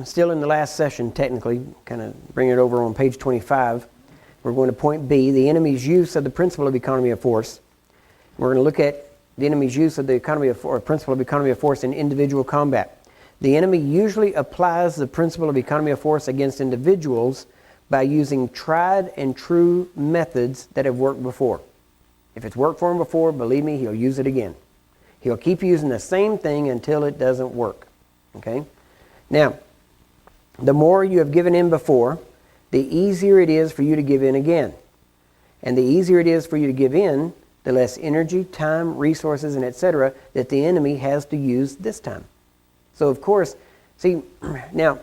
Still in the last session, technically, kind of bring it over on page 25. We're going to point B, the enemy's use of the principle of economy of force. We're going to look at the enemy's use of the principle of economy of force in individual combat. The enemy usually applies the principle of economy of force against individuals by using tried and true methods that have worked before. If it's worked for him before, believe me, he'll use it again. He'll keep using the same thing until it doesn't work. Okay? Now, the more you have given in before, the easier it is for you to give in again. And the easier it is for you to give in, the less energy, time, resources, and etc. that the enemy has to use this time. So, of course, see, now,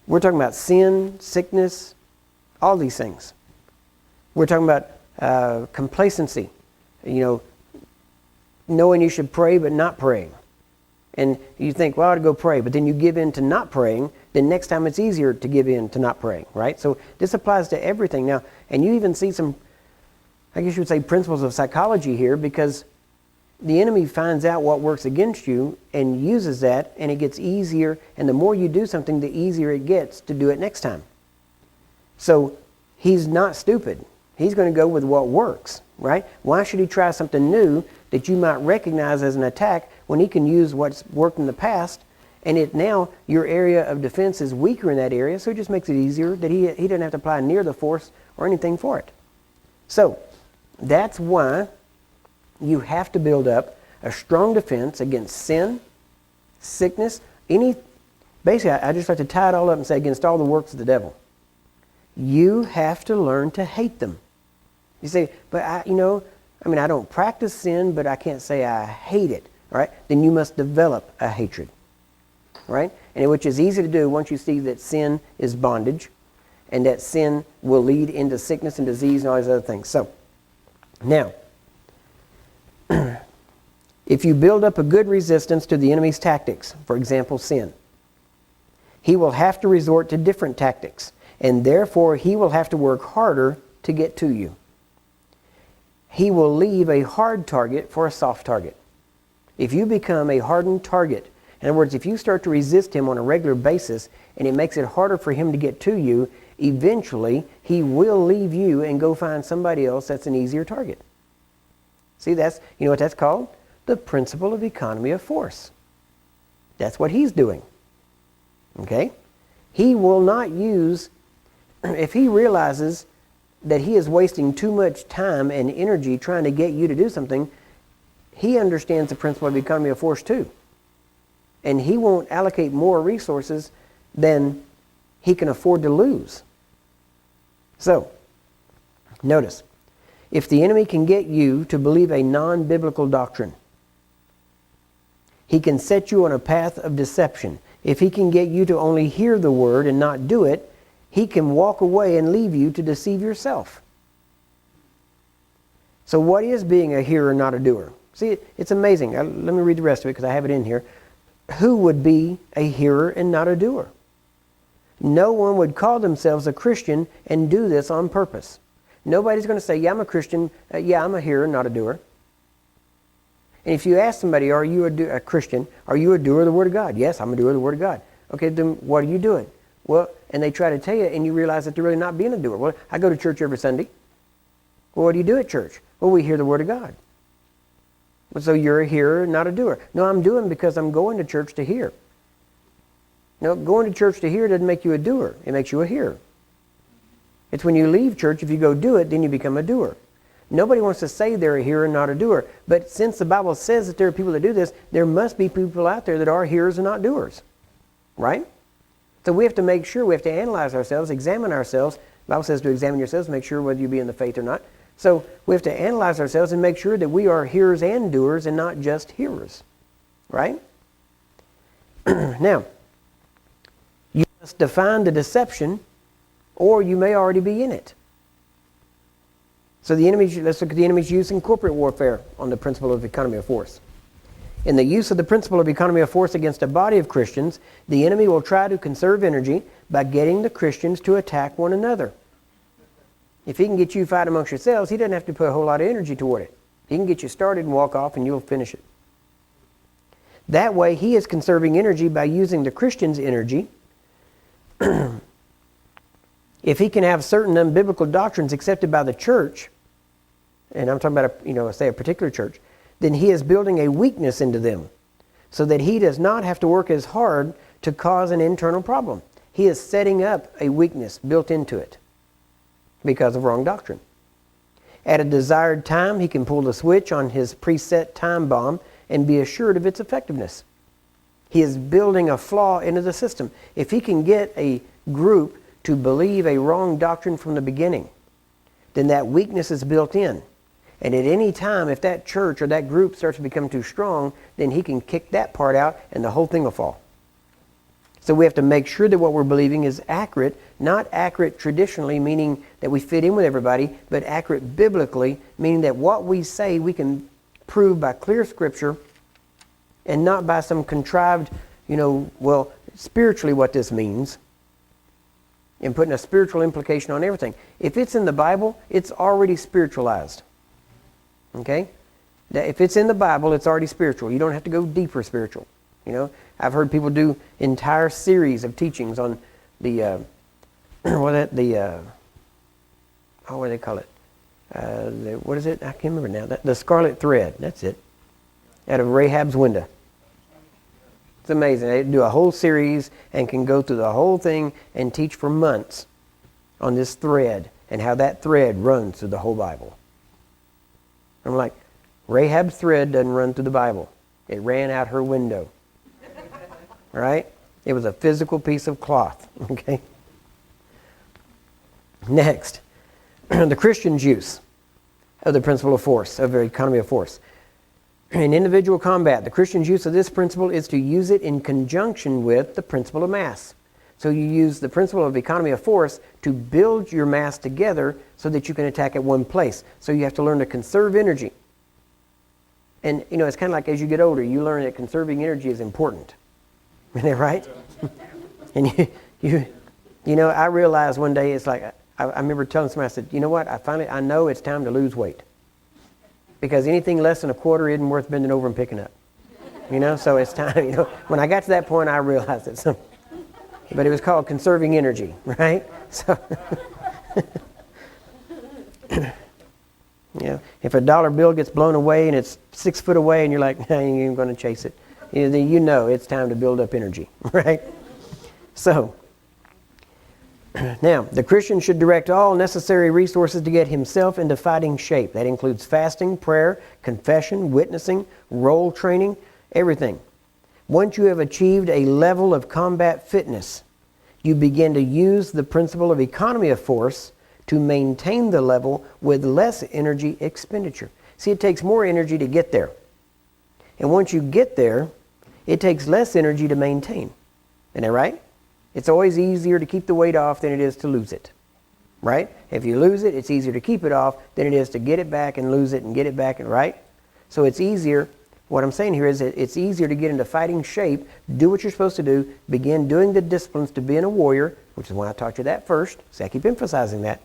we're talking about sin, sickness, all these things. We're talking about complacency, knowing you should pray but not praying. And you think, well, I ought to go pray, but then you give in to not praying, then next time it's easier to give in to not praying, right? So this applies to everything. Now, and you even see some, I guess you would say, principles of psychology here, because the enemy finds out what works against you and uses that, and it gets easier, and the more you do something, the easier it gets to do it next time. So he's not stupid. He's going to go with what works, right? Why should he try something new that you might recognize as an attack when he can use what's worked in the past, and now your area of defense is weaker in that area, so it just makes it easier that he doesn't have to apply near the force or anything for it. So that's why you have to build up a strong defense against sin, sickness, basically I just like to tie it all up and say against all the works of the devil. You have to learn to hate them. You say, but I don't practice sin, but I can't say I hate it. All right? Then you must develop a hatred. Right? And which is easy to do once you see that sin is bondage and that sin will lead into sickness and disease and all these other things. So, now, if you build up a good resistance to the enemy's tactics, for example, sin, he will have to resort to different tactics, and therefore he will have to work harder to get to you. He will leave a hard target for a soft target. If you become a hardened target, in other words, if you start to resist him on a regular basis and it makes it harder for him to get to you, eventually he will leave you and go find somebody else that's an easier target. See, you know what that's called? The principle of economy of force. That's what he's doing. Okay? He will not use, if he realizes that he is wasting too much time and energy trying to get you to do something, he understands the principle of economy of force too. And he won't allocate more resources than he can afford to lose. So, notice, if the enemy can get you to believe a non-biblical doctrine, he can set you on a path of deception. If he can get you to only hear the word and not do it, he can walk away and leave you to deceive yourself. So what is being a hearer, not a doer? See, it's amazing. Let me read the rest of it because I have it in here. Who would be a hearer and not a doer? No one would call themselves a Christian and do this on purpose. Nobody's going to say, yeah, I'm a Christian. Yeah, I'm a hearer, not a doer. And if you ask somebody, are you a Christian? Are you a doer of the Word of God? Yes, I'm a doer of the Word of God. Okay, then what are you doing? Well, and they try to tell you, and you realize that they're really not being a doer. Well, I go to church every Sunday. Well, what do you do at church? Well, we hear the Word of God. Well, so you're a hearer, not a doer. No, I'm doing because I'm going to church to hear. No, going to church to hear doesn't make you a doer. It makes you a hearer. It's when you leave church, if you go do it, then you become a doer. Nobody wants to say they're a hearer, not a doer. But since the Bible says that there are people that do this, there must be people out there that are hearers and not doers. Right? So we have to make sure, we have to analyze ourselves, examine ourselves. The Bible says to examine yourselves, make sure whether you be in the faith or not. So we have to analyze ourselves and make sure that we are hearers and doers and not just hearers. Right? Now, you must define the deception, or you may already be in it. So let's look at the enemy's use in corporate warfare on the principle of economy of force. In the use of the principle of economy of force against a body of Christians, the enemy will try to conserve energy by getting the Christians to attack one another. If he can get you to fight amongst yourselves, he doesn't have to put a whole lot of energy toward it. He can get you started and walk off and you'll finish it. That way, he is conserving energy by using the Christian's energy. If he can have certain unbiblical doctrines accepted by the church, and I'm talking about, say a particular church, then he is building a weakness into them so that he does not have to work as hard to cause an internal problem. He is setting up a weakness built into it because of wrong doctrine. At a desired time, he can pull the switch on his preset time bomb and be assured of its effectiveness. He is building a flaw into the system. If he can get a group to believe a wrong doctrine from the beginning, then that weakness is built in. And at any time, if that church or that group starts to become too strong, then he can kick that part out and the whole thing will fall. So we have to make sure that what we're believing is accurate, not accurate traditionally, meaning that we fit in with everybody, but accurate biblically, meaning that what we say we can prove by clear scripture and not by some contrived, spiritually what this means, and putting a spiritual implication on everything. If it's in the Bible, it's already spiritualized. Okay? If it's in the Bible, it's already spiritual. You don't have to go deeper spiritual. I've heard people do entire series of teachings on the what do they call it? What is it? I can't remember now. The scarlet thread. That's it. Out of Rahab's window. It's amazing. They do a whole series and can go through the whole thing and teach for months on this thread and how that thread runs through the whole Bible. I'm like, Rahab's thread doesn't run through the Bible. It ran out her window. Right? It was a physical piece of cloth. Okay? Next, the Christian's use of the principle of force, of the economy of force. In individual combat, the Christian's use of this principle is to use it in conjunction with the principle of mass. So you use the principle of economy of force to build your mass together so that you can attack at one place. So you have to learn to conserve energy. And, it's kind of like as you get older, you learn that conserving energy is important. Isn't that right? And I realized one day, it's like, I remember telling somebody, I said, you know what, I know it's time to lose weight. Because anything less than a quarter isn't worth bending over and picking up. So it's time, when I got to that point, I realized it. So, but it was called conserving energy, right? So, if a dollar bill gets blown away and it's 6 foot away and you're like, I ain't even going to chase it, then it's time to build up energy, right? So, now, the Christian should direct all necessary resources to get himself into fighting shape. That includes fasting, prayer, confession, witnessing, role training, everything. Once you have achieved a level of combat fitness, you begin to use the principle of economy of force to maintain the level with less energy expenditure. See, it takes more energy to get there. And once you get there, it takes less energy to maintain. Isn't that right? It's always easier to keep the weight off than it is to lose it. Right? If you lose it, it's easier to keep it off than it is to get it back and lose it and get it back, right? So it's easier. What I'm saying here is that it's easier to get into fighting shape, do what you're supposed to do, begin doing the disciplines to being a warrior, which is why I taught you that first. See, I keep emphasizing that.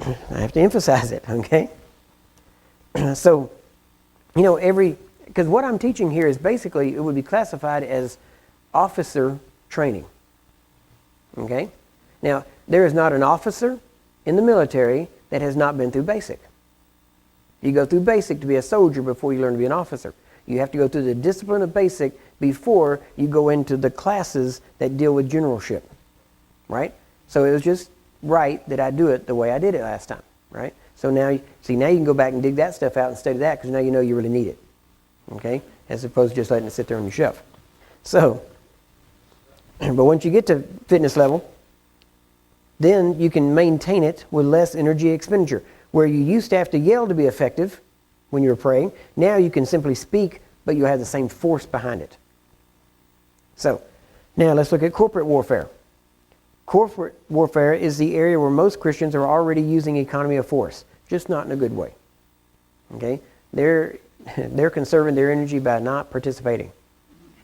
I have to emphasize it, okay? So, because what I'm teaching here is basically, it would be classified as officer training. Okay? Now, there is not an officer in the military that has not been through basic. You go through basic to be a soldier before you learn to be an officer. You have to go through the discipline of basic before you go into the classes that deal with generalship. Right? So it was just right that I do it the way I did it last time. Right? So now you can go back and dig that stuff out and study that because now you know you really need it. Okay? As opposed to just letting it sit there on your shelf. So, but once you get to fitness level, then you can maintain it with less energy expenditure. Where you used to have to yell to be effective when you were praying, now you can simply speak, but you have the same force behind it. So, now let's look at corporate warfare. Corporate warfare is the area where most Christians are already using economy of force, just not in a good way. Okay? They're conserving their energy by not participating.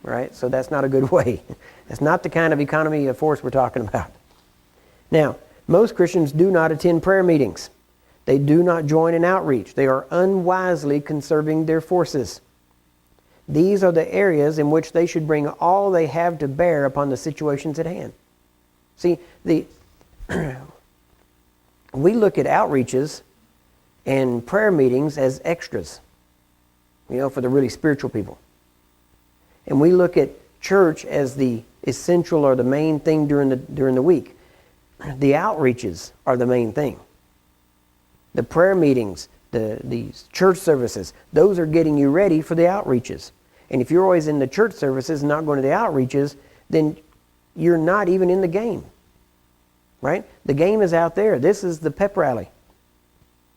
Right? So that's not a good way. That's not the kind of economy of force we're talking about. Now, most Christians do not attend prayer meetings. They do not join in outreach. They are unwisely conserving their forces. These are the areas in which they should bring all they have to bear upon the situations at hand. See, we look at outreaches and prayer meetings as extras, for the really spiritual people. And we look at church as the essential or the main thing during the week. The outreaches are the main thing. The prayer meetings, the church services, those are getting you ready for the outreaches. And if you're always in the church services and not going to the outreaches, then you're not even in the game. Right? The game is out there. This is the pep rally.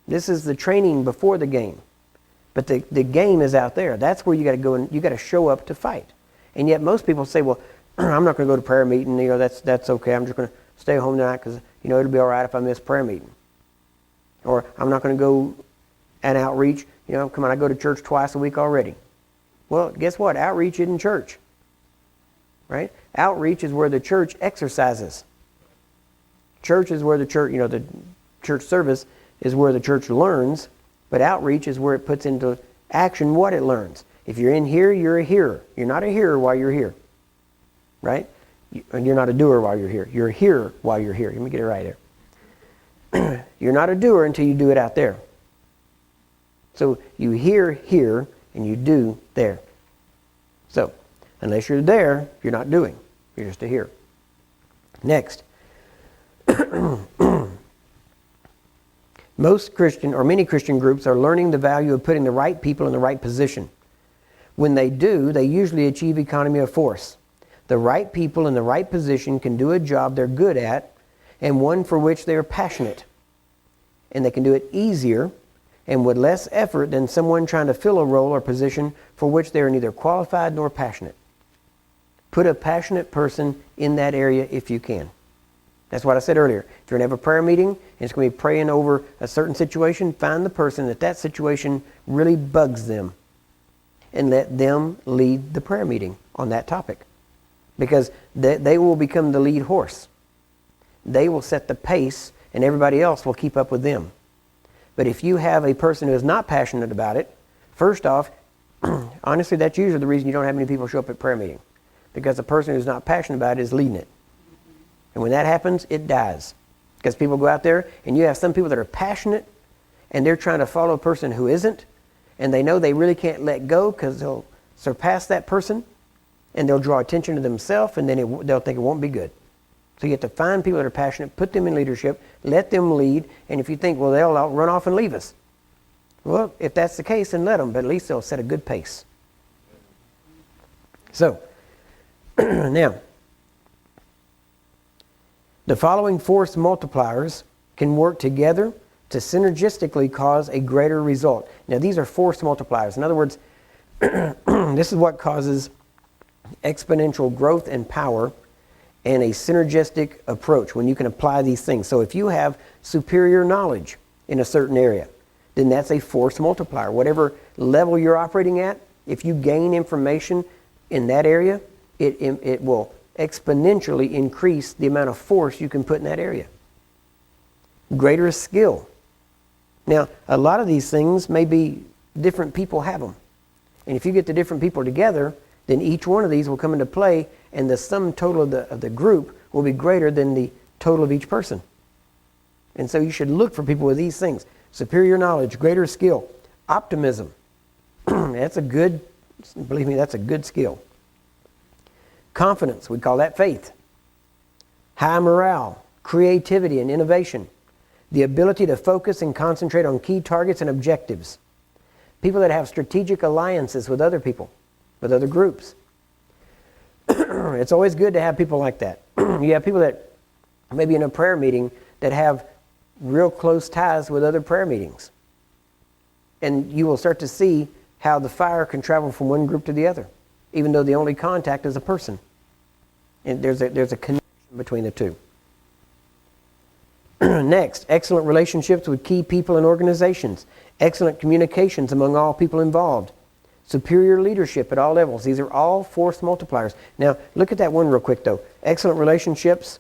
This is the training before the game. But the game is out there. That's where you got to go and you got to show up to fight. And yet most people say, well, I'm not going to go to prayer meeting. That's okay. I'm just going to stay home tonight because it'll be all right if I miss prayer meeting. Or I'm not going to go an outreach. Come on, I go to church twice a week already. Well, guess what? Outreach isn't church. Right? Outreach is where the church exercises. Church is where the church service is where the church learns, but outreach is where it puts into action what it learns. If you're in here, you're a hearer. You're not a hearer while you're here. Right? And you're not a doer while you're here. You're a hearer while you're here. Let me get it right there. You're not a doer until you do it out there. So you hear here and you do there. So, unless you're there, you're not doing. You're just a hearer. Next. Most Christian or many Christian groups are learning the value of putting the right people in the right position. When they do, they usually achieve economy of force. The right people in the right position can do a job they're good at and one for which they are passionate. And they can do it easier and with less effort than someone trying to fill a role or position for which they are neither qualified nor passionate. Put a passionate person in that area if you can. That's what I said earlier. If you're going to have a prayer meeting and it's going to be praying over a certain situation, find the person that situation really bugs them and let them lead the prayer meeting on that topic. Because they will become the lead horse. They will set the pace and everybody else will keep up with them. But if you have a person who is not passionate about it, first off, honestly, that's usually the reason you don't have many people show up at prayer meeting. Because the person who's not passionate about it is leading it. And when that happens, it dies. Because people go out there and you have some people that are passionate and they're trying to follow a person who isn't. And they know they really can't let go because they'll surpass that person and they'll draw attention to themselves and then they'll think it won't be good. So you have to find people that are passionate, put them in leadership, let them lead. And if you think, well, they'll run off and leave us. Well, if that's the case, then let them. But at least they'll set a good pace. So, now, the following force multipliers can work together to synergistically cause a greater result. Now, these are force multipliers. In other words, this is what causes exponential growth and power and a synergistic approach when you can apply these things. So if you have superior knowledge in a certain area, then that's a force multiplier. Whatever level you're operating at, if you gain information in that area, it will exponentially increase the amount of force you can put in that area. Greater skill. Now, a lot of these things may be different people have them. And if you get the different people together, then each one of these will come into play and the sum total of the group will be greater than the total of each person. And so you should look for people with these things. Superior knowledge, greater skill, optimism. That's a good skill. Confidence, we call that faith. High morale, creativity and innovation. The ability to focus and concentrate on key targets and objectives. People that have strategic alliances with other people, with other groups. It's always good to have people like that. You have people that maybe in a prayer meeting that have real close ties with other prayer meetings. And you will start to see how the fire can travel from one group to the other, even though the only contact is a person. And there's a connection between the two. Next, excellent relationships with key people and organizations. Excellent communications among all people involved. Superior leadership at all levels. These are all force multipliers. Now, look at that one real quick, though. Excellent relationships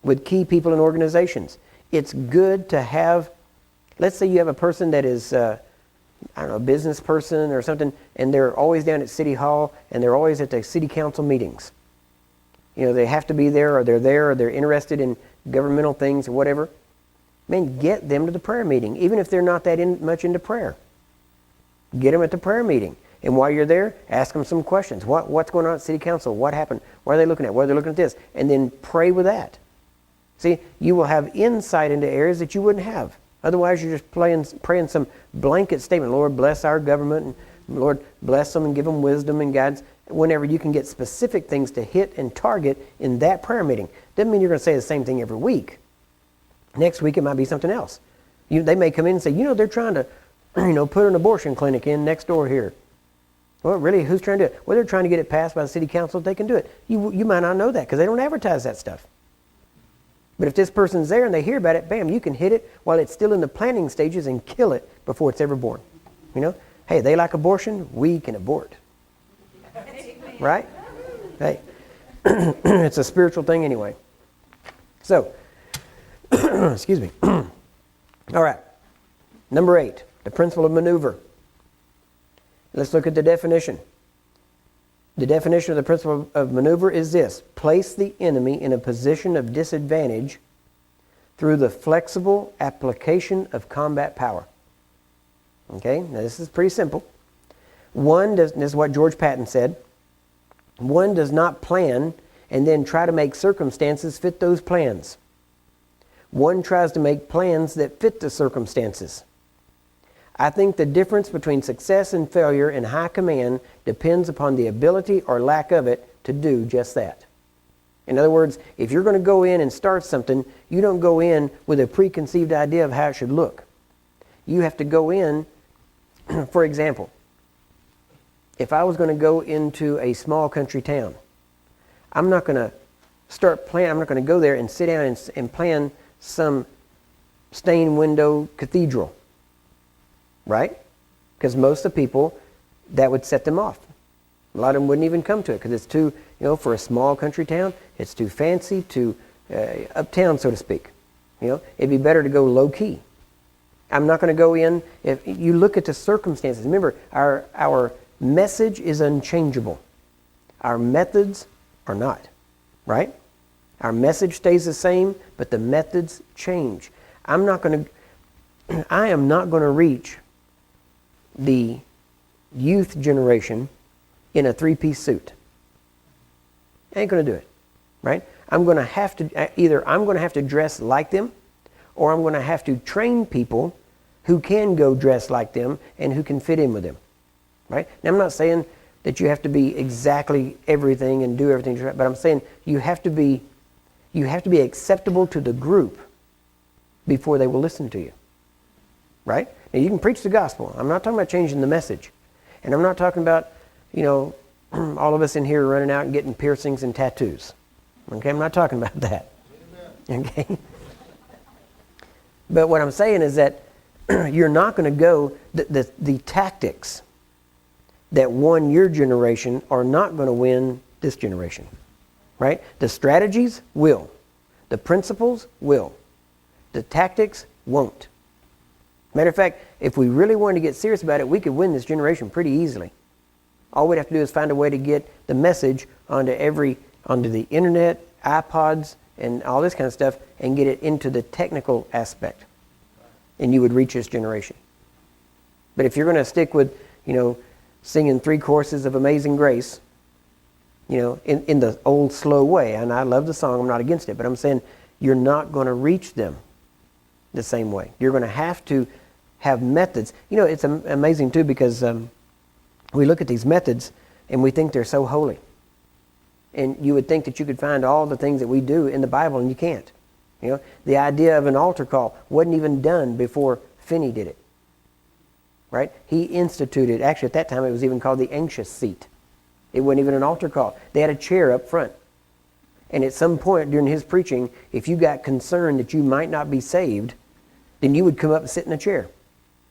with key people and organizations. It's good to have, let's say you have a person that is, I don't know, a business person or something, and they're always down at City Hall, and they're always at the city council meetings. They have to be there, or they're interested in governmental things or whatever. Man, get them to the prayer meeting, even if they're not that much into prayer. Get them at the prayer meeting. And while you're there, ask them some questions. What's going on at city council? What happened? What are they looking at? What are they looking at this? And then pray with that. See, you will have insight into areas that you wouldn't have. Otherwise, you're just praying some blanket statement. Lord, bless our government. And Lord, bless them and give them wisdom and guidance. Whenever you can get specific things to hit and target in that prayer meeting. Doesn't mean you're going to say the same thing every week. Next week, it might be something else. They may come in and say, they're trying to, put an abortion clinic in next door here. Well, really, who's trying to do it? Well, they're trying to get it passed by the city council. They can do it. You might not know that because they don't advertise that stuff. But if this person's there and they hear about it, bam, you can hit it while it's still in the planning stages and kill it before it's ever born. Hey, they like abortion, we can abort. Right? Hey, it's a spiritual thing anyway. So, excuse me. All right. Number 8, the principle of maneuver. Let's look at the definition. The definition of the principle of maneuver is this: place the enemy in a position of disadvantage through the flexible application of combat power. Okay, now this is pretty simple. This is what George Patton said. One does not plan and then try to make circumstances fit those plans. One tries to make plans that fit the circumstances. I think the difference between success and failure in high command depends upon the ability or lack of it to do just that. In other words, if you're going to go in and start something, you don't go in with a preconceived idea of how it should look. You have to go in, for example, if I was going to go into a small country town, I'm not going to I'm not going to go there and sit down and plan some stained window cathedral. Right? Because most of the people, that would set them off. A lot of them wouldn't even come to it because it's too, for a small country town, it's too fancy, too uptown, so to speak. It'd be better to go low key. I'm not going to go in. If you look at the circumstances, remember, our message is unchangeable. Our methods are not. Right? Our message stays the same, but the methods change. I am not going to reach the youth generation in a 3-piece suit. I ain't going to do it, right? I'm going to have to dress like them, or I'm going to have to train people who can go dress like them and who can fit in with them, right? Now, I'm not saying that you have to be exactly everything and do everything, but I'm saying you have to be acceptable to the group before they will listen to you, right? Now, you can preach the gospel. I'm not talking about changing the message. And I'm not talking about, all of us in here running out and getting piercings and tattoos. Okay, I'm not talking about that. Okay? But what I'm saying is that you're not going to go, the tactics that won your generation are not going to win this generation. Right? The strategies will. The principles will. The tactics won't. Matter of fact, if we really wanted to get serious about it, we could win this generation pretty easily. All we'd have to do is find a way to get the message onto the internet, iPods, and all this kind of stuff, and get it into the technical aspect. And you would reach this generation. But if you're going to stick with, singing 3 choruses of Amazing Grace, in the old slow way, and I love the song, I'm not against it, but I'm saying you're not going to reach them the same way. You're going to have methods. It's amazing too, because we look at these methods and we think they're so holy. And you would think that you could find all the things that we do in the Bible, and you can't. The idea of an altar call wasn't even done before Finney did it. Right? He instituted, actually at that time it was even called the anxious seat. It wasn't even an altar call. They had a chair up front. And at some point during his preaching, if you got concerned that you might not be saved, then you would come up and sit in a chair.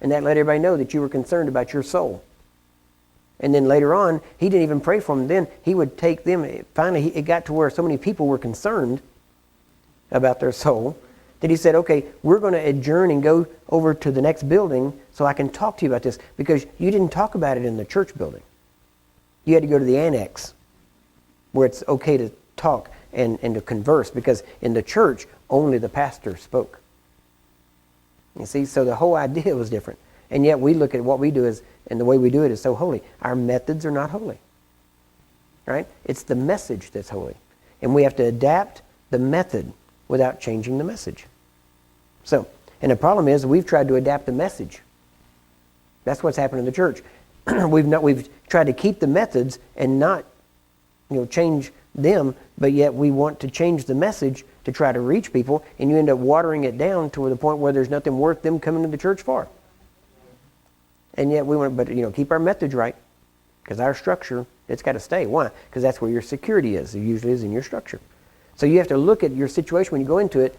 And that let everybody know that you were concerned about your soul. And then later on, he didn't even pray for them. Then he would take them. Finally, it got to where so many people were concerned about their soul that he said, okay, we're going to adjourn and go over to the next building so I can talk to you about this, because you didn't talk about it in the church building. You had to go to the annex where it's okay to talk and to converse, because in the church, only the pastor spoke. You see, so the whole idea was different. And yet we look at what we do and the way we do it is so holy. Our methods are not holy. Right? It's the message that's holy. And we have to adapt the method without changing the message. So, and the problem is we've tried to adapt the message. That's what's happened in the church. We've tried to keep the methods and not, change them, but yet we want to change the message to try to reach people, and you end up watering it down to the point where there's nothing worth them coming to the church for. And yet we want, but keep our message right, because our structure, it's got to stay. Why? Because that's where your security is. It usually is in your structure. So you have to look at your situation when you go into it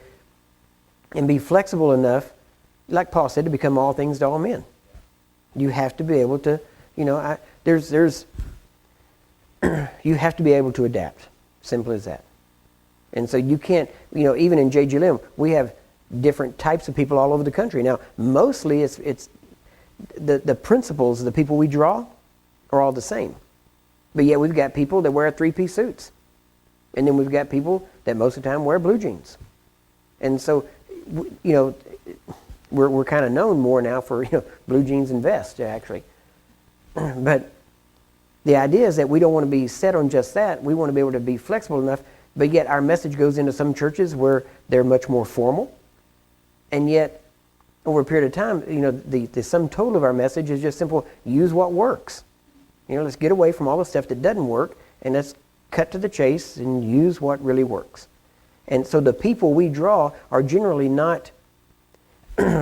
and be flexible enough, like Paul said, to become all things to all men. You have to be able to, you have to be able to adapt. Simple as that. And so you can't, even in JGLM, we have different types of people all over the country. Now, mostly it's the principles of the people we draw are all the same. But yet we've got people that wear three-piece suits. And then we've got people that most of the time wear blue jeans. And so, we're kind of known more now for, blue jeans and vests, actually. But the idea is that we don't want to be set on just that. We want to be able to be flexible enough, but yet our message goes into some churches where they're much more formal. And yet, over a period of time, the sum total of our message is just simple: use what works. Let's get away from all the stuff that doesn't work, and let's cut to the chase and use what really works. And so the people we draw are generally not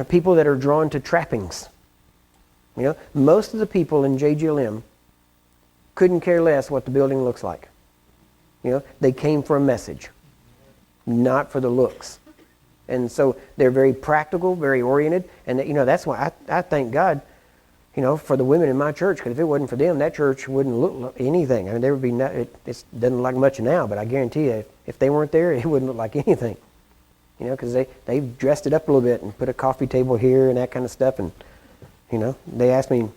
people that are drawn to trappings. Most of the people in JGLM couldn't care less what the building looks like. They came for a message, not for the looks. And so they're very practical, very oriented, and that's why I thank God, for the women in my church, because if it wasn't for them, that church wouldn't look like anything. I mean, there would be it doesn't look like much now, but I guarantee you, if they weren't there, it wouldn't look like anything. Because they've dressed it up a little bit and put a coffee table here and that kind of stuff. And they asked me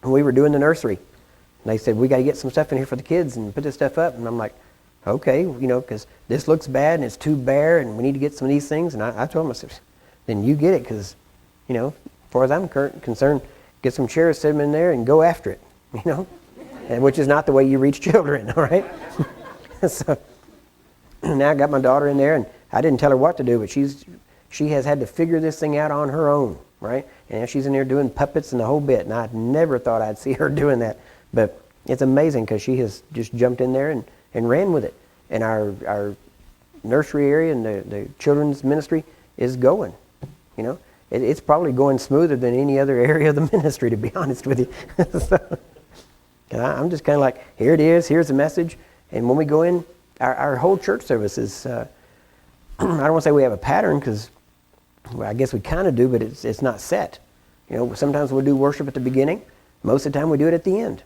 when we were doing the nursery, and they said, we got to get some stuff in here for the kids and put this stuff up. And I'm like, okay, because this looks bad and it's too bare and we need to get some of these things. And I told them, I said, then you get it, because, as far as I'm concerned, get some chairs, set them in there and go after it, and which is not the way you reach children, all right? So now I got my daughter in there, and I didn't tell her what to do, but she has had to figure this thing out on her own, right? And now she's in there doing puppets and the whole bit, and I never thought I'd see her doing that. But it's amazing, because she has just jumped in there and ran with it. And our nursery area and the children's ministry is going, It's probably going smoother than any other area of the ministry, to be honest with you. So, I'm just kind of like, here it is, here's the message. And when we go in, our whole church service is, I don't want to say we have a pattern, because I guess we kind of do, but it's not set. Sometimes we'll do worship at the beginning. Most of the time we do it at the end.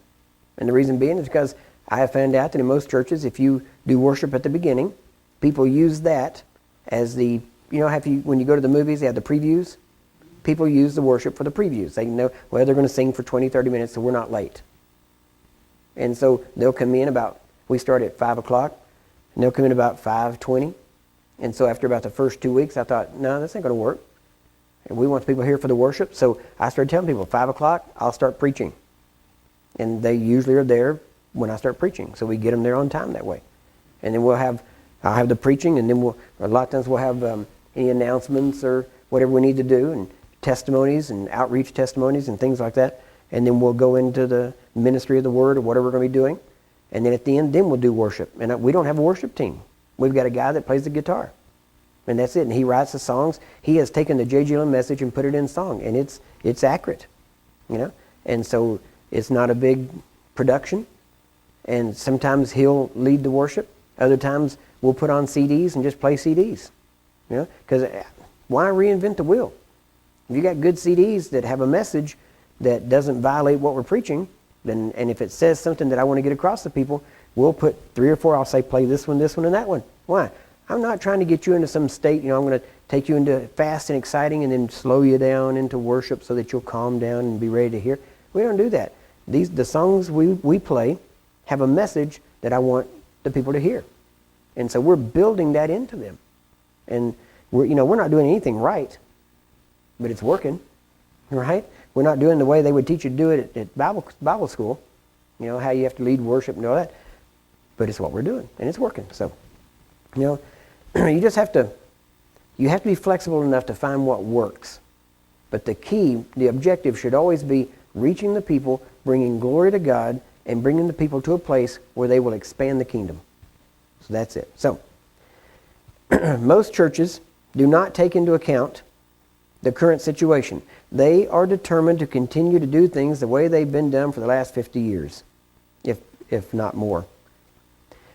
And the reason being is because I have found out that in most churches, if you do worship at the beginning, people use that as the, when you go to the movies, they have the previews. People use the worship for the previews. They know, they're going to sing for 20, 30 minutes, so we're not late. And so they'll come in we start at 5 o'clock, and they'll come in about 5:20. And so after about the first 2 weeks, I thought, no, this ain't going to work. And we want people here for the worship. So I started telling people, 5 o'clock, I'll start preaching. And they usually are there when I start preaching. So we get them there on time that way. And then I'll have the preaching, and then a lot of times we'll have any announcements or whatever we need to do, and testimonies and outreach testimonies and things like that. And then we'll go into the ministry of the word or whatever we're going to be doing. And then at the end, then we'll do worship. And we don't have a worship team. We've got a guy that plays the guitar. And that's it. And he writes the songs. He has taken the JGLM message and put it in song. And it's accurate. And so it's not a big production. And sometimes he'll lead the worship. Other times we'll put on CDs and just play CDs. Because why reinvent the wheel? If you got good CDs that have a message that doesn't violate what we're preaching, then, and if it says something that I want to get across to people, we'll put 3 or 4, I'll say, play this one, and that one. Why? I'm not trying to get you into some state, I'm going to take you into fast and exciting and then slow you down into worship so that you'll calm down and be ready to hear. We don't do that. The songs we play have a message that I want the people to hear. And so we're building that into them. And we're not doing anything right, but it's working, right? We're not doing the way they would teach you to do it at Bible school, how you have to lead worship and all that. But it's what we're doing, and it's working. So, you just have to be flexible enough to find what works. But the objective should always be reaching the people, bringing glory to God, and bringing the people to a place where they will expand the kingdom. So that's it. So, most churches do not take into account the current situation. They are determined to continue to do things the way they've been done for the last 50 years, if not more.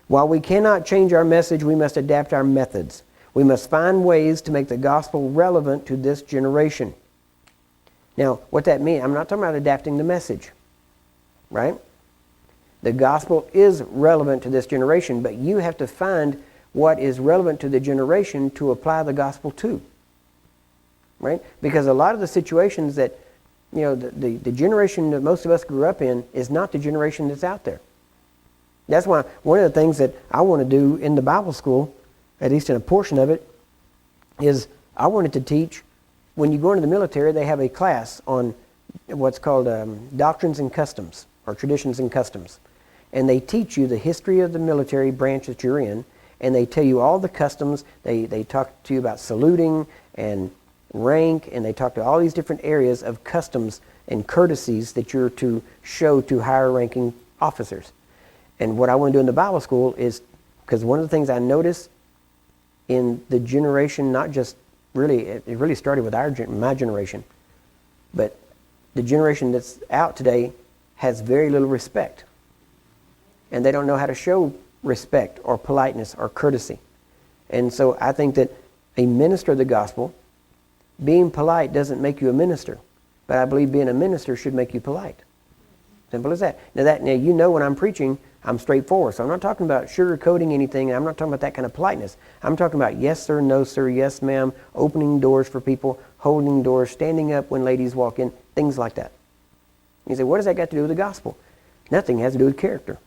While we cannot change our message, we must adapt our methods. We must find ways to make the gospel relevant to this generation. Now, what that means, I'm not talking about adapting the message, right? The gospel is relevant to this generation, but you have to find what is relevant to the generation to apply the gospel to, right? Because a lot of the situations that, the generation that most of us grew up in is not the generation that's out there. That's why one of the things that I want to do in the Bible school, at least in a portion of it, is I wanted to teach, when you go into the military, they have a class on what's called doctrines and customs, or traditions and customs. And they teach you the history of the military branch that you're in, and they tell you all the customs. They talk to you about saluting and rank, and they talk to all these different areas of customs and courtesies that you're to show to higher ranking officers. And what I want to do in the Bible school is, because one of the things I noticed in the generation, not just really, it really started with my generation, but the generation that's out today has very little respect. And they don't know how to show respect or politeness or courtesy. And so I think that a minister of the gospel, being polite doesn't make you a minister, but I believe being a minister should make you polite. Simple as that. Now when I'm preaching, I'm straightforward. So I'm not talking about sugarcoating anything. I'm not talking about that kind of politeness. I'm talking about yes sir, no sir, yes ma'am, opening doors for people, holding doors, standing up when ladies walk in, things like that. You say, what does that got to do with the gospel? Nothing. It has to do with character.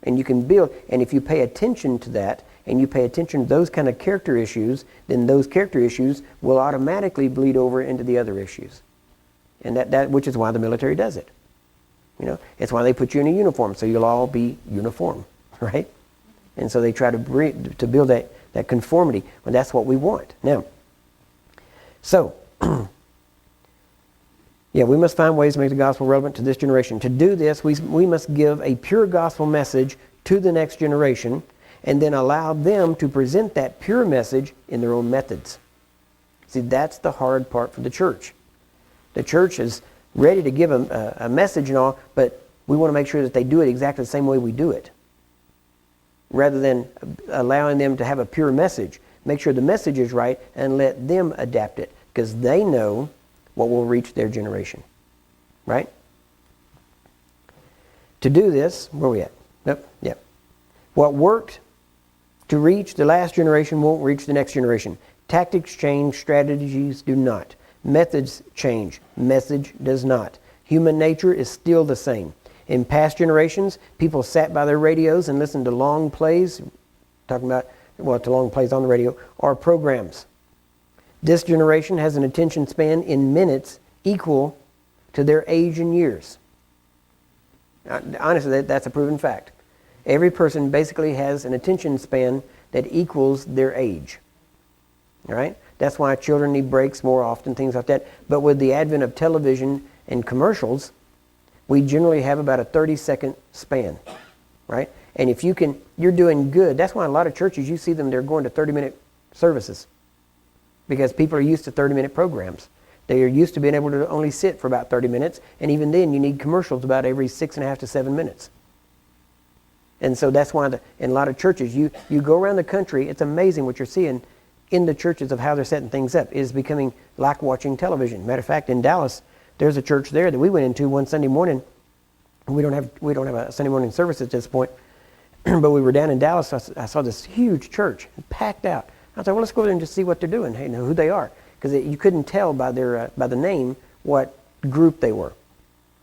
And you can build, and if you pay attention to that, and you pay attention to those kind of character issues, then those character issues will automatically bleed over into the other issues. And that which is why the military does it. It's why they put you in a uniform, so you'll all be uniform, right? And so they try to build that conformity, and that's what we want. Now, so, we must find ways to make the gospel relevant to this generation. To do this, we must give a pure gospel message to the next generation, and then allow them to present that pure message in their own methods. See, that's the hard part for the church. The church is ready to give a message and all, but we want to make sure that they do it exactly the same way we do it. Rather than allowing them to have a pure message. Make sure the message is right and let them adapt it, because they know what will reach their generation. Right? To do this, where are we at? Nope, yep. What worked to reach the last generation won't reach the next generation. Tactics change, strategies do not. Methods change, message does not. Human nature is still the same. In past generations, people sat by their radios and listened to long plays, to long plays on the radio, or programs. This generation has an attention span in minutes equal to their age in years. Honestly, that's a proven fact. Every person basically has an attention span that equals their age. All right? That's why children need breaks more often, things like that. But with the advent of television and commercials, we generally have about a 30-second span, right? And if you're doing good. That's why a lot of churches, you see them, they're going to 30-minute services, because people are used to 30-minute programs. They are used to being able to only sit for about 30 minutes, and even then you need commercials about every 6.5 to 7 minutes. And so that's why in a lot of churches, you go around the country, it's amazing what you're seeing in the churches of how they're setting things up. It is becoming like watching television. Matter of fact, in Dallas, there's a church there that we went into one Sunday morning. We don't have a Sunday morning service at this point. but we were down in Dallas. So I saw this huge church, packed out. I thought, well, let's go there and just see what they're doing, hey, know who they are. Because you couldn't tell by the name what group they were.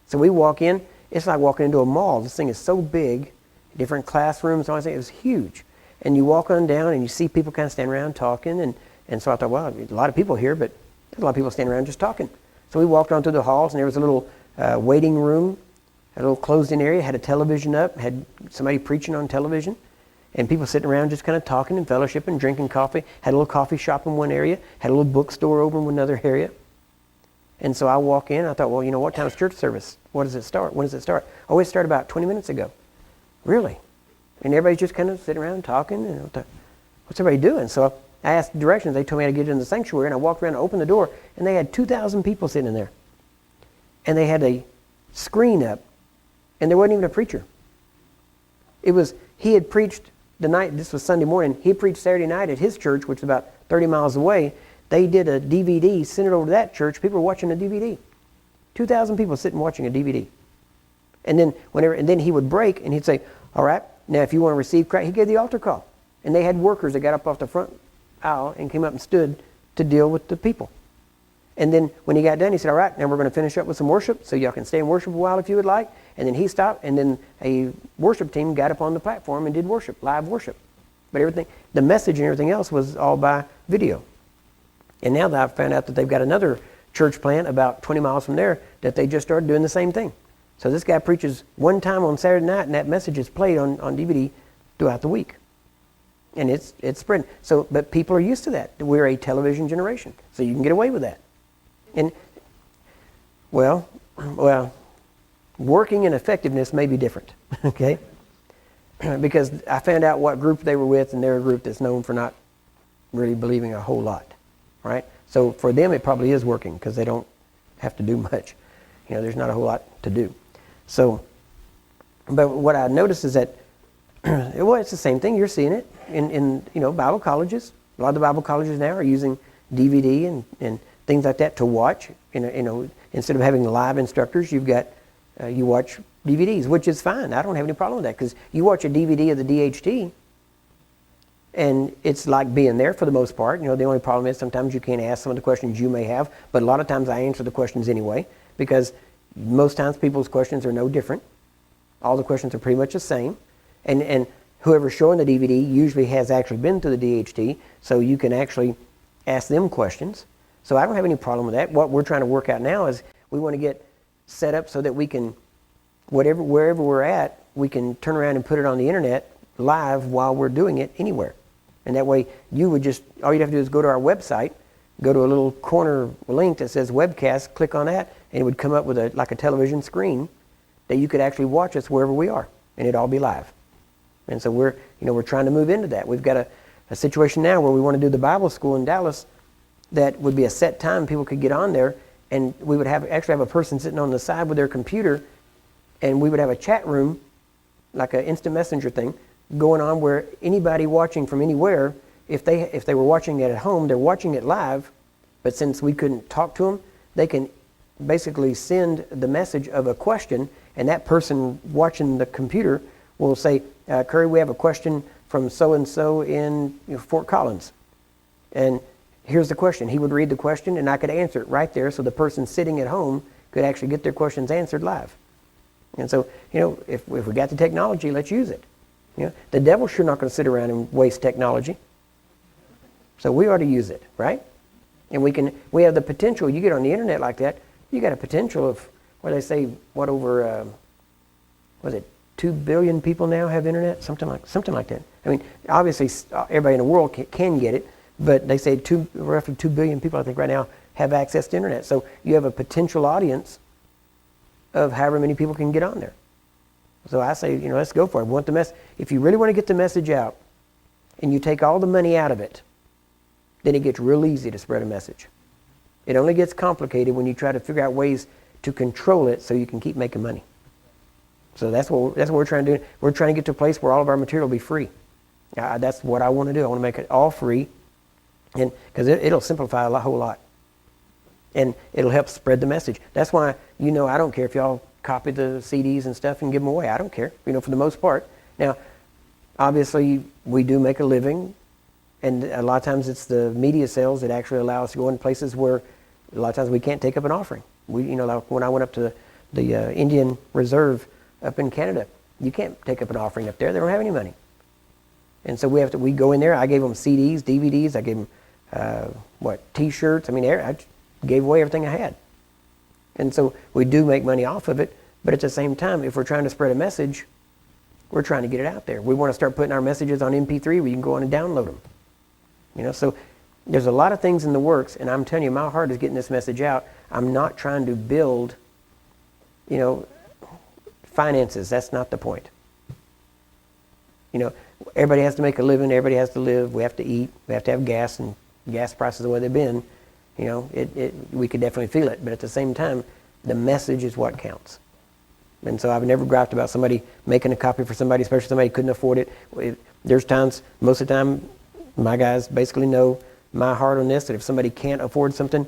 So we walk in. It's like walking into a mall. This thing is so big, different classrooms, all that. It was huge. And you walk on down and you see people kind of standing around talking. And so I thought, well, a lot of people here, but there's a lot of people standing around just talking. So we walked onto the halls, and there was a little waiting room, a little closed-in area, had a television up, had somebody preaching on television, and people sitting around just kind of talking and fellowshipping, drinking coffee. Had a little coffee shop in one area, had a little bookstore over in another area. And so I walk in, I thought, well, what time is church service? What does it start? When does it start? Oh, it started about 20 minutes ago. Really? And everybody's just kind of sitting around talking, and what's everybody doing? So I asked directions. They told me how to get in the sanctuary, and I walked around and opened the door, and they had 2,000 people sitting in there. And they had a screen up, and there wasn't even a preacher. He had preached the night, this was Sunday morning, he preached Saturday night at his church, which is about 30 miles away. They did a DVD, sent it over to that church. People were watching a DVD. 2,000 people sitting watching a DVD. And then he would break, and he'd say, all right, now if you want to receive Christ, he gave the altar call. And they had workers that got up off the front aisle and came up and stood to deal with the people. And then when he got done, he said, all right, now we're going to finish up with some worship, so y'all can stay and worship a while if you would like. And then he stopped, and then a worship team got up on the platform and did worship, live worship. But everything, the message and everything else was all by video. And now that I've found out that they've got another church plant about 20 miles from there that they just started doing the same thing. So this guy preaches one time on Saturday night, and that message is played on DVD throughout the week. And it's spreading. So, but people are used to that. We're a television generation, so you can get away with that. And, well, working and effectiveness may be different, okay? Because I found out what group they were with, and they're a group that's known for not really believing a whole lot, right? So for them, it probably is working because they don't have to do much. There's not a whole lot to do. So, but what I noticed is that, well, it's the same thing. You're seeing it in Bible colleges. A lot of the Bible colleges now are using DVD and things like that to watch. Instead of having live instructors, you watch DVDs, which is fine. I don't have any problem with that because you watch a DVD of the DHT, and it's like being there for the most part. The only problem is sometimes you can't ask some of the questions you may have, but a lot of times I answer the questions anyway because most times people's questions are no different. All the questions are pretty much the same. And whoever's showing the DVD usually has actually been to the DHT, so you can actually ask them questions. So I don't have any problem with that. What we're trying to work out now is we want to get set up so that we can, wherever we're at, we can turn around and put it on the internet live while we're doing it anywhere. And that way all you'd have to do is go to our website, go to a little corner link that says webcast, click on that, and it would come up with a television screen that you could actually watch us wherever we are, and it'd all be live. And so we're trying to move into that. We've got a situation now where we want to do the Bible school in Dallas that would be a set time people could get on there, and we would actually have a person sitting on the side with their computer, and we would have a chat room, like an instant messenger thing, going on where anybody watching from anywhere, if they were watching it at home, they're watching it live, but since we couldn't talk to them, they can basically send the message of a question, and that person watching the computer will say, Curry, we have a question from so-and-so in Fort Collins. And here's the question. He would read the question, and I could answer it right there, so the person sitting at home could actually get their questions answered live. And so, if we got the technology, let's use it. The devil's sure not going to sit around and waste technology. So we ought to use it, right? And we have the potential. You get on the internet like that, you got a potential of, what they say, over, 2 billion people now have internet? Something like that. I mean, obviously, everybody in the world can get it, but they say roughly 2 billion people, I think, right now have access to internet. So you have a potential audience of however many people can get on there. So I say, let's go for it. If you really want to get the message out, and you take all the money out of it, then it gets real easy to spread a message. It only gets complicated when you try to figure out ways to control it so you can keep making money. So that's what we're trying to do. We're trying to get to a place where all of our material will be free. That's what I want to do. I want to make it all free, and because it'll simplify a whole lot, and it'll help spread the message. That's why I don't care if y'all copy the CDs and stuff and give them away. I don't care. For the most part. Now, obviously, we do make a living, and a lot of times it's the media sales that actually allow us to go in places where a lot of times we can't take up an offering. Like when I went up to the Indian Reserve up in Canada, you can't take up an offering up there. They don't have any money. And so we go in there. I gave them CDs, DVDs. I gave them, T-shirts. I mean, I gave away everything I had. And so we do make money off of it. But at the same time, if we're trying to spread a message, we're trying to get it out there. We want to start putting our messages on MP3 where you can go on and download them. So there's a lot of things in the works. And I'm telling you, my heart is getting this message out. I'm not trying to build, finances. That's not the point. Everybody has to make a living. Everybody has to live. We have to eat. We have to have gas, and gas prices the way they've been. We could definitely feel it. But at the same time, the message is what counts. And so I've never griped about somebody making a copy for somebody, especially somebody who couldn't afford it. There's times, most of the time, my guys basically know my heart on this, that if somebody can't afford something,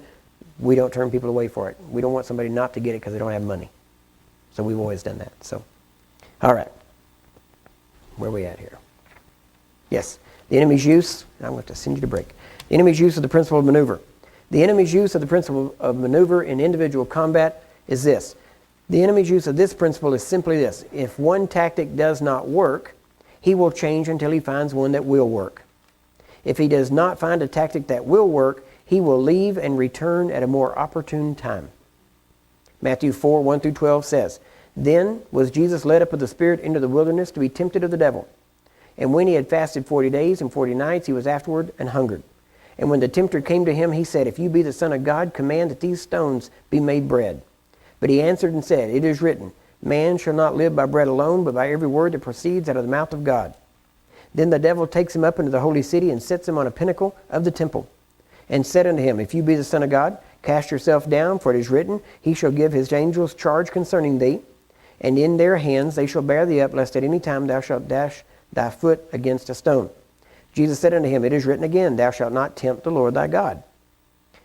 we don't turn people away for it. We don't want somebody not to get it because they don't have money. So we've always done that. So, all right. Where are we at here? Yes. The enemy's use, I'm going to send you to break. The enemy's use of the principle of maneuver. The enemy's use of the principle of maneuver in individual combat is this. The enemy's use of this principle is simply this. If one tactic does not work, he will change until he finds one that will work. If he does not find a tactic that will work, he will leave and return at a more opportune time. Matthew 4, 1 through 12 says, Then was Jesus led up of the Spirit into the wilderness to be tempted of the devil. And when he had fasted 40 days and 40 nights, he was afterward and hungered. And when the tempter came to him, he said, If you be the Son of God, command that these stones be made bread. But he answered and said, It is written, Man shall not live by bread alone, but by every word that proceeds out of the mouth of God. Then the devil takes him up into the holy city and sets him on a pinnacle of the temple, and said unto him, If you be the Son of God, cast yourself down, for it is written, He shall give his angels charge concerning thee, and in their hands they shall bear thee up, lest at any time thou shalt dash thy foot against a stone. Jesus said unto him, It is written again, Thou shalt not tempt the Lord thy God.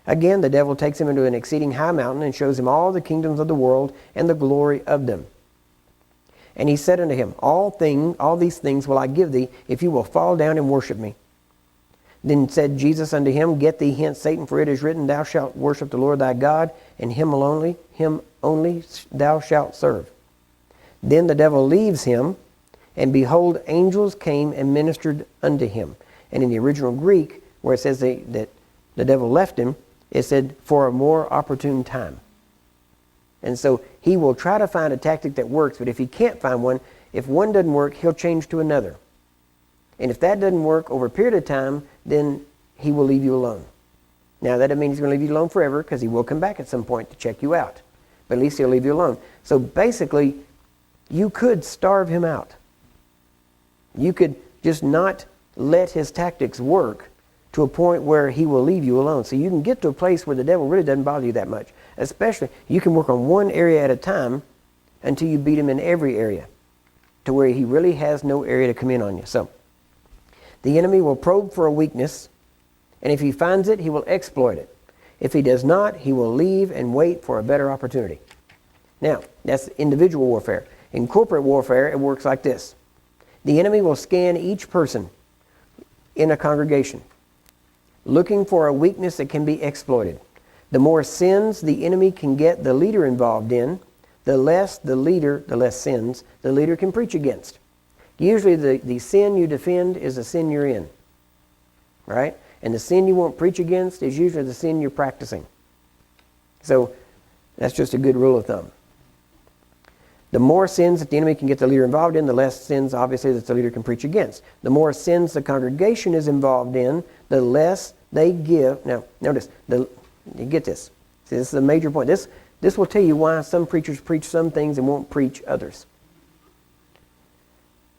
Again the devil takes him into an exceeding high mountain, and shows him all the kingdoms of the world, and the glory of them. And he said unto him, All these things will I give thee, if you will fall down and worship me. Then said Jesus unto him, Get thee hence, Satan, for it is written, Thou shalt worship the Lord thy God, and him only thou shalt serve. Then the devil leaves him, and behold, angels came and ministered unto him. And in the original Greek, where it says that the devil left him, it said, for a more opportune time. And so he will try to find a tactic that works, but if he can't find one, if one doesn't work, he'll change to another. And if that doesn't work over a period of time, then he will leave you alone. Now, that doesn't mean he's going to leave you alone forever, because he will come back at some point to check you out. But at least he'll leave you alone. So basically, you could starve him out. You could just not let his tactics work to a point where he will leave you alone. So you can get to a place where the devil really doesn't bother you that much. Especially, you can work on one area at a time until you beat him in every area, to where he really has no area to come in on you. So, the enemy will probe for a weakness, and if he finds it, he will exploit it. If he does not, he will leave and wait for a better opportunity. Now, that's individual warfare. In corporate warfare, it works like this. The enemy will scan each person in a congregation, looking for a weakness that can be exploited. The more sins the enemy can get the leader involved in, the less sins the leader can preach against. Usually the sin you defend is the sin you're in, right? And the sin you won't preach against is usually the sin you're practicing. So that's just a good rule of thumb. The more sins that the enemy can get the leader involved in, the less sins, obviously, that the leader can preach against. The more sins the congregation is involved in, the less they give. Now, notice, you get this. See, this is a major point. This will tell you why some preachers preach some things and won't preach others.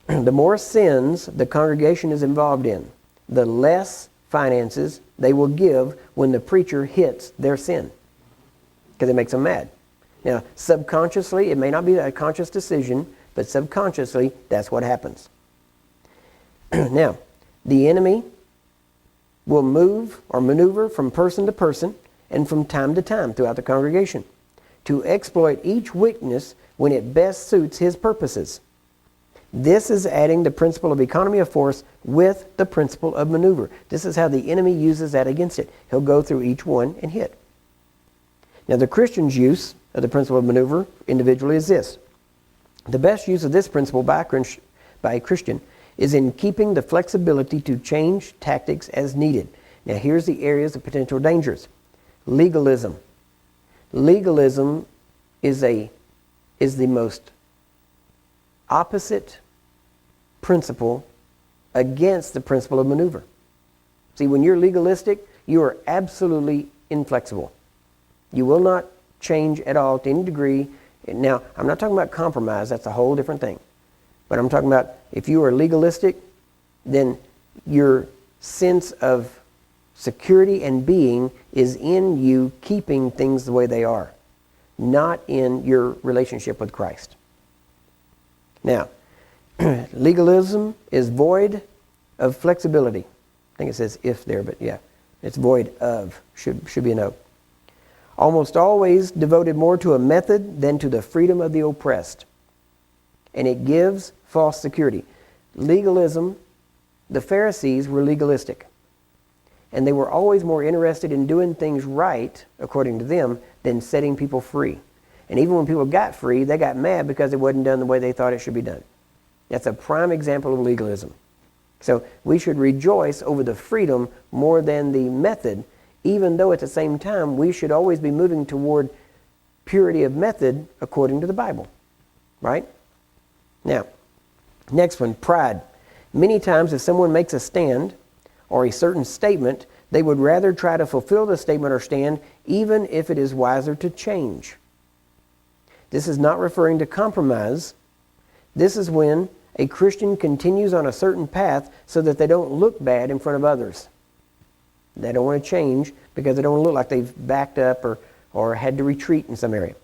The more sins the congregation is involved in, the less finances they will give when the preacher hits their sin, because it makes them mad. Now, subconsciously, it may not be a conscious decision, but subconsciously, that's what happens. Now, the enemy will move or maneuver from person to person and from time to time throughout the congregation to exploit each weakness when it best suits his purposes. This is adding the principle of economy of force with the principle of maneuver. This is how the enemy uses that against it. He'll go through each one and hit. Now, the Christian's use of the principle of maneuver individually is this. The best use of this principle by a Christian is in keeping the flexibility to change tactics as needed. Now, here's the areas of potential dangers. Legalism. Legalism is the most opposite principle against the principle of maneuver. See, when you're legalistic, you are absolutely inflexible. You will not change at all to any degree. Now, I'm not talking about compromise. That's a whole different thing. But I'm talking about if you are legalistic, then your sense of security and being is in you keeping things the way they are, not in your relationship with Christ. Now, legalism is void of flexibility. I think it says if there, but yeah, it's void of. Should be a no. Almost always devoted more to a method than to the freedom of the oppressed. And it gives false security. Legalism, the Pharisees were legalistic. And they were always more interested in doing things right, according to them, than setting people free. And even when people got free, they got mad because it wasn't done the way they thought it should be done. That's a prime example of legalism. So we should rejoice over the freedom more than the method, even though at the same time we should always be moving toward purity of method according to the Bible. Right? Now, next one, pride. Many times if someone makes a stand or a certain statement, they would rather try to fulfill the statement or stand even if it is wiser to change. This is not referring to compromise. This is when a Christian continues on a certain path so that they don't look bad in front of others. They don't want to change because they don't want to look like they've backed up or had to retreat in some area.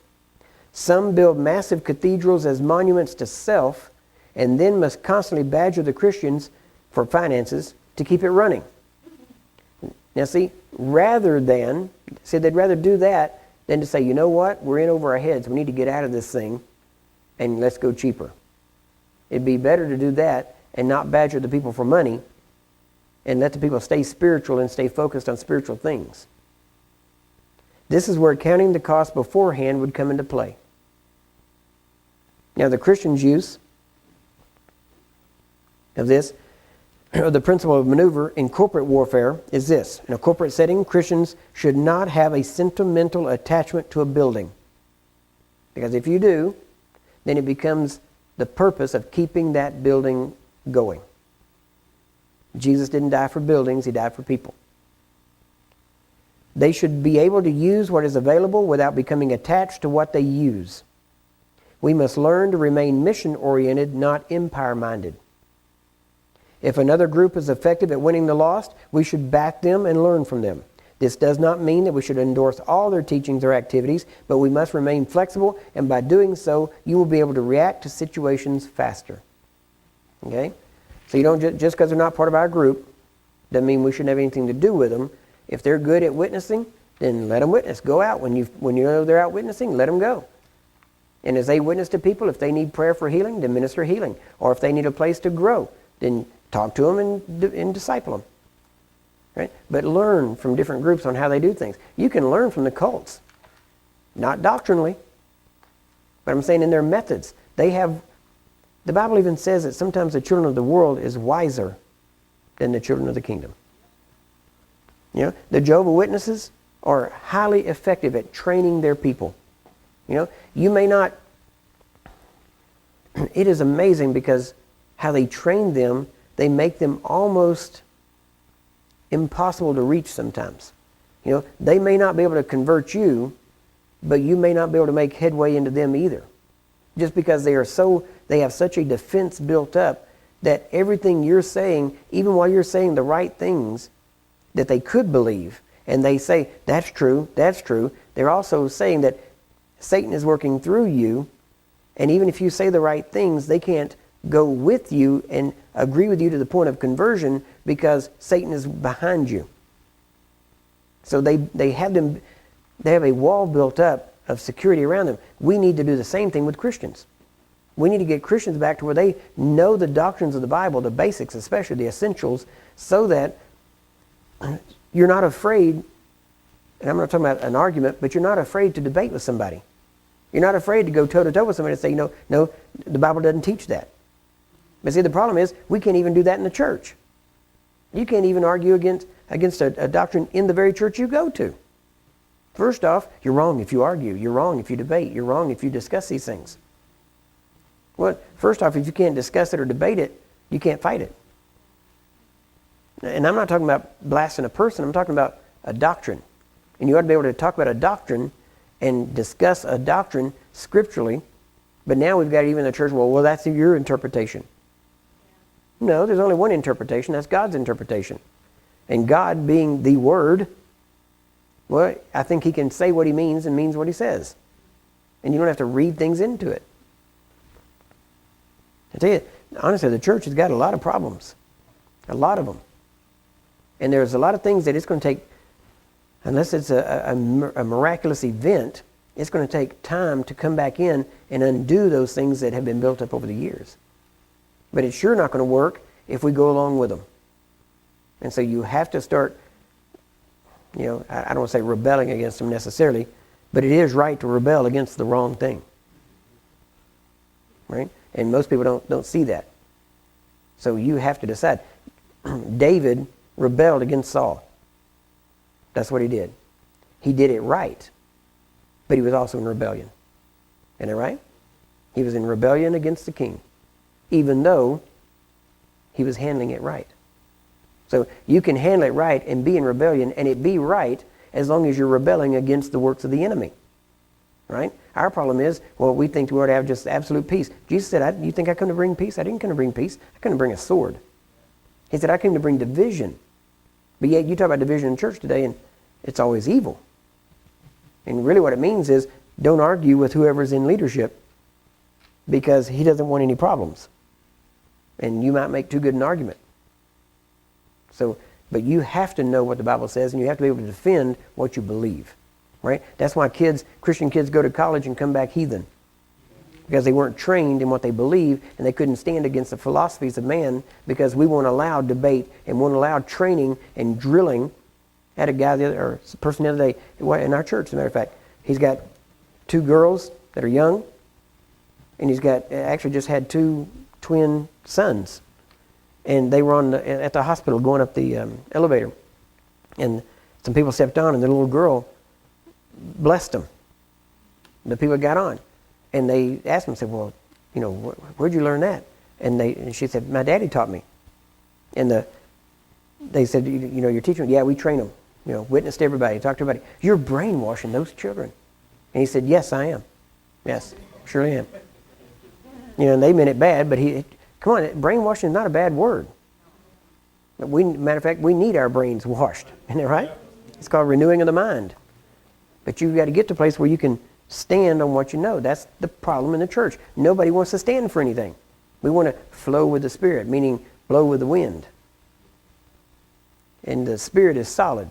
Some build massive cathedrals as monuments to self and then must constantly badger the Christians for finances to keep it running. Now see, they'd rather do that than to say, you know what, we're in over our heads. We need to get out of this thing and let's go cheaper. It'd be better to do that and not badger the people for money and let the people stay spiritual and stay focused on spiritual things. This is where counting the cost beforehand would come into play. Now, the Christian's use of this, or the principle of maneuver in corporate warfare is this. In a corporate setting, Christians should not have a sentimental attachment to a building. Because if you do, then it becomes the purpose of keeping that building going. Jesus didn't die for buildings, he died for people. They should be able to use what is available without becoming attached to what they use. We must learn to remain mission-oriented, not empire-minded. If another group is effective at winning the lost, we should back them and learn from them. This does not mean that we should endorse all their teachings or activities, but we must remain flexible, and by doing so, you will be able to react to situations faster. Okay? So you don't just because they're not part of our group, doesn't mean we shouldn't have anything to do with them. If they're good at witnessing, then let them witness. Go out. When you know they're out witnessing, let them go. And as they witness to people, if they need prayer for healing, then minister healing. Or if they need a place to grow, then talk to them and disciple them. Right? But learn from different groups on how they do things. You can learn from the cults. Not doctrinally. But I'm saying in their methods. The Bible even says that sometimes the children of the world is wiser than the children of the kingdom. You know, the Jehovah's Witnesses are highly effective at training their people. You know, you may not, it is amazing because how they train them, they make them almost impossible to reach sometimes. You know, they may not be able to convert you, but you may not be able to make headway into them either. Just because they have such a defense built up that everything you're saying, even while you're saying the right things that they could believe, and they say, that's true, they're also saying that Satan is working through you, and even if you say the right things, they can't go with you and agree with you to the point of conversion because Satan is behind you. So they have a wall built up of security around them. We need to do the same thing with Christians. We need to get Christians back to where they know the doctrines of the Bible, the basics, especially the essentials, so that you're not afraid, and I'm not talking about an argument, but you're not afraid to debate with somebody. You're not afraid to go toe-to-toe with somebody and say, no, the Bible doesn't teach that. But see, the problem is we can't even do that in the church. You can't even argue against a doctrine in the very church you go to. First off, you're wrong if you argue. You're wrong if you debate. You're wrong if you discuss these things. Well, first off, if you can't discuss it or debate it, you can't fight it. And I'm not talking about blasting a person. I'm talking about a doctrine. And you ought to be able to talk about a doctrine and discuss a doctrine scripturally. But now we've got even the church, well, that's your interpretation. No, there's only one interpretation. That's God's interpretation. And God being the Word, well, I think He can say what He means and means what He says. And you don't have to read things into it. I tell you, honestly, the church has got a lot of problems. A lot of them. And there's a lot of things that it's going to take, unless it's a miraculous event, it's going to take time to come back in and undo those things that have been built up over the years. But it's sure not going to work if we go along with them. And so you have to start, I don't want to say rebelling against them necessarily, but it is right to rebel against the wrong thing. Right? And most people don't see that. So you have to decide. David rebelled against Saul. That's what he did. He did it right, but he was also in rebellion. Isn't that right? He was in rebellion against the king, even though he was handling it right. So you can handle it right and be in rebellion, and it be right as long as you're rebelling against the works of the enemy. Right? Our problem is, we think we ought to have just absolute peace. Jesus said, you think I come to bring peace? I didn't come to bring peace. I come to bring a sword. He said, I came to bring division. But yet you talk about division in church today, and it's always evil. And really what it means is, don't argue with whoever's in leadership, because he doesn't want any problems. And you might make too good an argument. But you have to know what the Bible says, and you have to be able to defend what you believe. Right? That's why Christian kids go to college and come back heathen. Because they weren't trained in what they believe, and they couldn't stand against the philosophies of man, because we won't allow debate and won't allow training and drilling. I had a person the other day in our church, as a matter of fact. He's got 2 girls that are young, and he's actually just had 2 twin sons. And they were at the hospital going up the elevator. And some people stepped on, and the little girl blessed them. The people got on. And they asked him, said, well, where'd you learn that? And she said, my daddy taught me. And they said, your teacher, yeah, we train them. Witness to everybody, talk to everybody. You're brainwashing those children. And he said, yes, I am. Yes, surely am. And they meant it bad, but come on, brainwashing is not a bad word. Matter of fact, we need our brains washed. Isn't that right? It's called renewing of the mind. But you've got to get to a place where you can stand on what you know. That's the problem in the church. Nobody wants to stand for anything. We want to flow with the Spirit, meaning blow with the wind. And the Spirit is solid.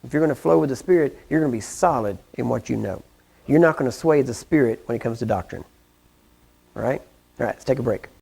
If you're going to flow with the Spirit, you're going to be solid in what you know. You're not going to sway the Spirit when it comes to doctrine. All right? All right, let's take a break.